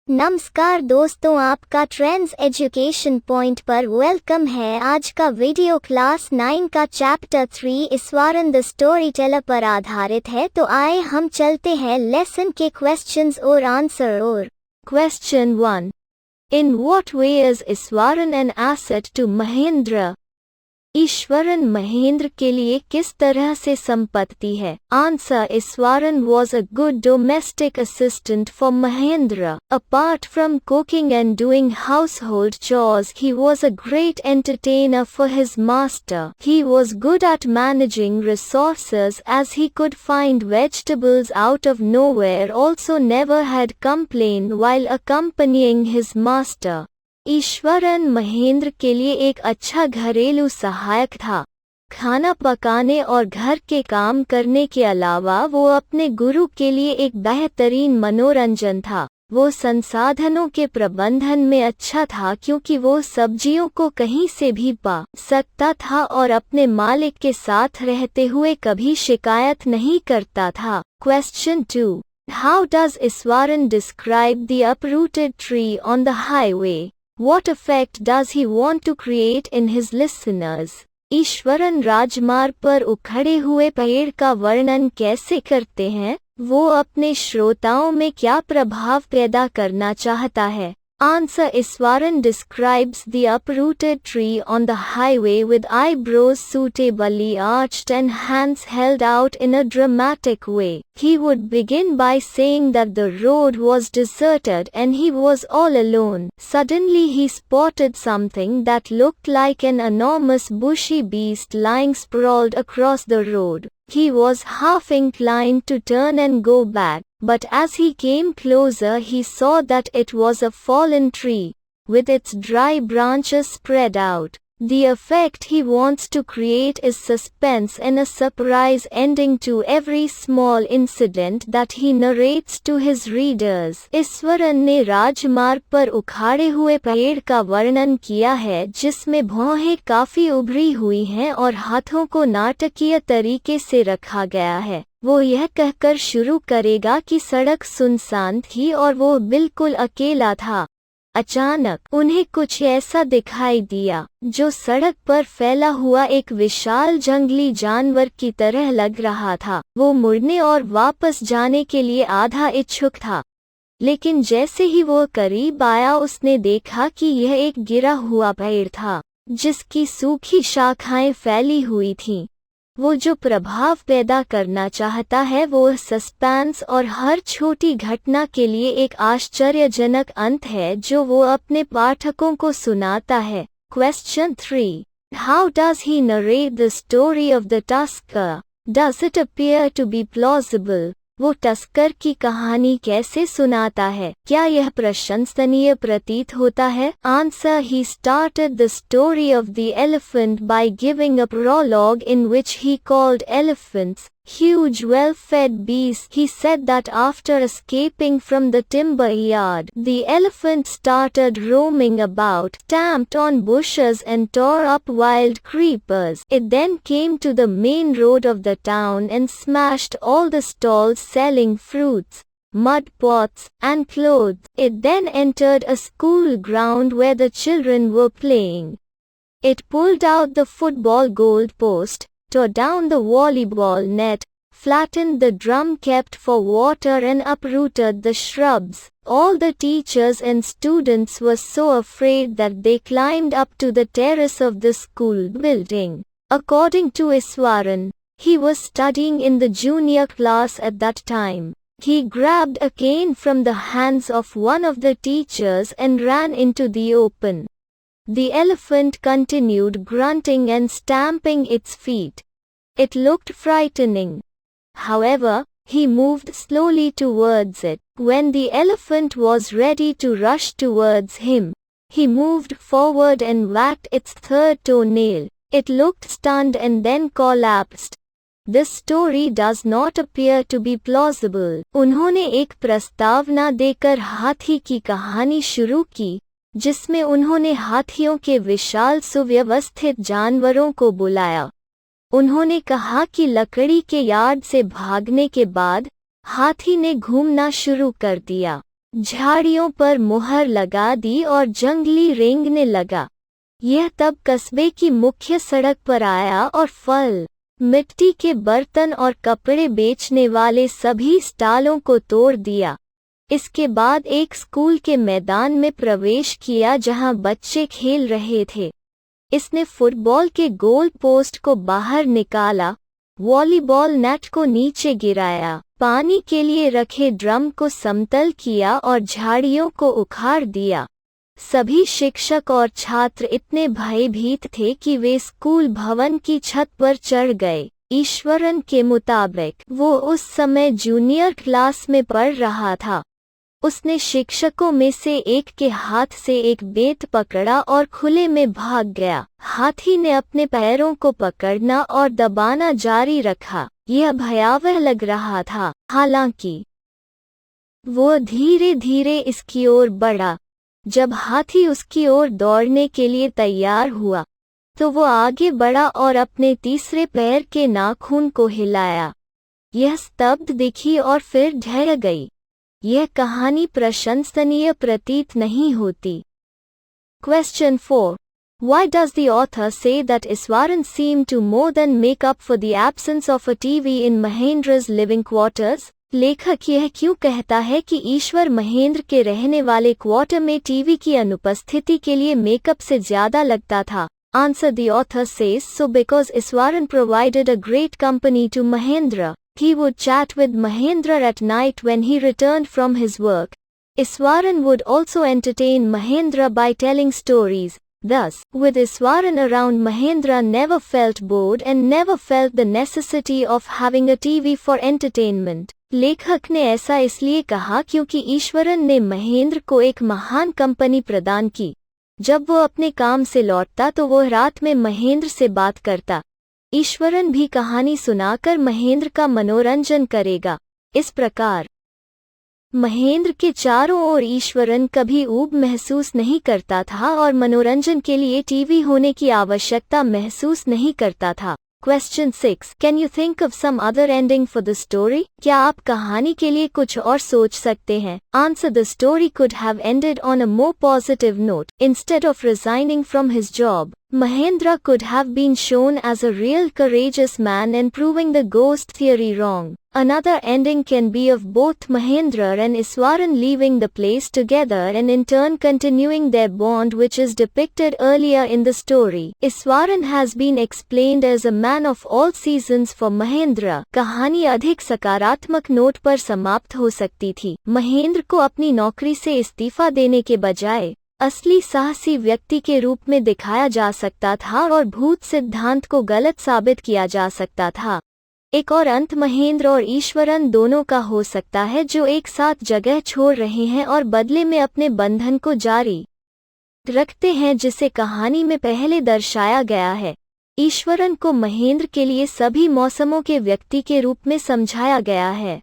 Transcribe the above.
नमस्कार दोस्तों, आपका ट्रेंड्स एजुकेशन पॉइंट पर वेलकम है। आज का वीडियो क्लास 9 का chapter 3 Eswaran the story teller पर आधारित है। तो आए हम चलते हैं लेसन के क्वेश्चंस और आंसर और। Question 1. In what way is Eswaran an asset to Mahendra? Eswaran Mahendra के लिए किस तरह से संपत्ति है? Answer: Eswaran was a good domestic assistant for Mahendra. Apart from cooking and doing household chores, he was a great entertainer for his master. He was good at managing resources as he could find vegetables out of nowhere. Also never had complained while accompanying his master. Eswaran Mahendra के लिए एक अच्छा घरेलू सहायक था। खाना पकाने और घर के काम करने के अलावा वो अपने गुरु के लिए एक बेहतरीन मनोरंजन था। वो संसाधनों के प्रबंधन में अच्छा था क्योंकि वो सब्जियों को कहीं से भी पा सकता था और अपने मालिक के साथ रहते हुए कभी शिकायत नहीं करता था। Question 2. How does Eswaran describe the uprooted tree on the highway? What effect does he want to create in his listeners? Eswaran राजमार्ग पर उखड़े हुए पेड़ का वर्णन कैसे करते हैं? वो अपने श्रोताओं में क्या प्रभाव पैदा करना चाहता है? Answer: Eswaran describes the uprooted tree on the highway with eyebrows suitably arched and hands held out in a dramatic way. He would begin by saying that the road was deserted and he was all alone. Suddenly he spotted something that looked like an enormous bushy beast lying sprawled across the road. He was half inclined to turn and go back, but as he came closer he saw that it was a fallen tree, with its dry branches spread out. The effect he wants to create is suspense and a surprise ending to every small incident that he narrates to his readers. Eswaran ने राजमार्ग पर उखाड़े हुए पेड़ का वर्णन किया है जिसमें भौहें काफी उभरी हुई हैं और हाथों को नाटकीय तरीके से रखा गया है। वो यह कहकर शुरू करेगा कि सड़क सुनसान थी और वो बिल्कुल अकेला था। अचानक उन्हें कुछ ऐसा दिखाई दिया जो सड़क पर फैला हुआ एक विशाल जंगली जानवर की तरह लग रहा था। वो मुड़ने और वापस जाने के लिए आधा इच्छुक था, लेकिन जैसे ही वो करीब आया उसने देखा कि यह एक गिरा हुआ पेड़ था जिसकी सूखी शाखाएं फैली हुई थीं। वो जो प्रभाव पैदा करना चाहता है वो सस्पेंस और हर छोटी घटना के लिए एक आश्चर्यजनक अंत है जो वो अपने पाठकों को सुनाता है। Question 3. How does he narrate the story of the tusker? Does it appear to be plausible? वो टस्कर की कहानी कैसे सुनाता है? क्या यह प्रशंसनीय प्रतीत होता है? Answer: He started the story of the elephant by giving a prologue in which he called elephants huge well-fed beasts. He said that after escaping from the timber yard, the elephant started roaming about, stamped on bushes and tore up wild creepers. It then came to the main road of the town and smashed all the stalls selling fruits, mud pots, and clothes. It then entered a school ground where the children were playing. It pulled out the football goal post, tore down the volleyball net, flattened the drum kept for water and uprooted the shrubs. All the teachers and students were so afraid that they climbed up to the terrace of the school building. According to Eswaran, he was studying in the junior class at that time. He grabbed a cane from the hands of one of the teachers and ran into the open. The elephant continued grunting and stamping its feet. It looked frightening. However, he moved slowly towards it. When the elephant was ready to rush towards him, he moved forward and whacked its third toenail. It looked stunned and then collapsed. This story does not appear to be plausible. उन्होंने एक प्रस्तावना देकर हाथी की कहानी शुरू की, जिसमें उन्होंने हाथियों के विशाल सुव्यवस्थित जानवरों को बुलाया। उन्होंने कहा कि लकड़ी के यार्ड से भागने के बाद हाथी ने घूमना शुरू कर दिया। झाड़ियों पर मुहर लगा दी और जंगली रेंगने लगा। यह तब कस्बे की मुख्य सड़क पर आया और फल, मिट्टी के बर्तन और कपड़े बेचने वाले सभी स्टॉलों को तोड़ दिया। इसके बाद एक स्कूल के मैदान में प्रवेश किया जहां बच्चे खेल रहे थे। इसने फुटबॉल के गोल पोस्ट को बाहर निकाला, वॉलीबॉल नेट को नीचे गिराया, पानी के लिए रखे ड्रम को समतल किया और झाड़ियों को उखाड़ दिया। सभी शिक्षक और छात्र इतने भयभीत थे कि वे स्कूल भवन की छत पर चढ़ गए। ईश्वरन के मुताबिक वो उस समय जूनियर क्लास में पढ़ रहा था। उसने शिक्षकों में से एक के हाथ से एक बेत पकड़ा और खुले में भाग गया। हाथी ने अपने पैरों को पकड़ना और दबाना जारी रखा। यह भयावह लग रहा था। हालांकि वो धीरे धीरे इसकी ओर बढ़ा। जब हाथी उसकी ओर दौड़ने के लिए तैयार हुआ तो वो आगे बढ़ा और अपने तीसरे पैर के नाखून को हिलाया। यह स्तब्ध दिखी और फिर ढह गई। यह कहानी प्रशंसनीय प्रतीत नहीं होती। Question 4. Why does the author say that Iswaran seemed to more than make up for the absence of a TV in Mahendra's living quarters? लेखक यह क्यों कहता है कि ईश्वर महेंद्र के रहने वाले क्वार्टर में टीवी की अनुपस्थिति के लिए मेकअप से ज्यादा लगता था? Answer. The author says so because Iswaran provided a great company to Mahendra. He would chat with Mahendra at night when he returned from his work. Iswaran would also entertain Mahendra by telling stories. Thus, with Iswaran around, Mahendra never felt bored and never felt the necessity of having a TV for entertainment. लेखक ने ऐसा इसलिए कहा क्योंकि ईश्वरन ने महेंद्र को एक महान कंपनी प्रदान की। जब वो अपने काम से लौटता तो वो रात में महेंद्र से बात करता। ईश्वरन भी कहानी सुनाकर महेंद्र का मनोरंजन करेगा। इस प्रकार महेंद्र के चारों ओर ईश्वरन कभी ऊब महसूस नहीं करता था और मनोरंजन के लिए टीवी होने की आवश्यकता महसूस नहीं करता था। Question 6. Can you think of some other ending for the story? क्या आप कहानी के लिए कुछ और सोच सकते हैं? Answer. The story could have ended on a more positive note. Instead of resigning from his job, Mahendra could have been shown as a real courageous man and proving the ghost theory wrong. Another ending can be of both Mahendra and Iswaran leaving the place together and in turn continuing their bond, which is depicted earlier in the story. Iswaran has been explained as a man of all seasons for Mahendra. कहानी अधिक सकारात्मक note पर समाप्त हो सकती थी। महेंद्र को अपनी नौकरी से इस्तीफा देने के बजाय असली साहसी व्यक्ति के रूप में दिखाया जा सकता था और भूत सिद्धांत को गलत साबित किया जा सकता था। एक और अंत महेंद्र और ईश्वरन दोनों का हो सकता है जो एक साथ जगह छोड़ रहे हैं और बदले में अपने बंधन को जारी रखते हैं जिसे कहानी में पहले दर्शाया गया है। ईश्वरन को महेंद्र के लिए सभी मौसमों के व्यक्ति के रूप में समझाया गया है।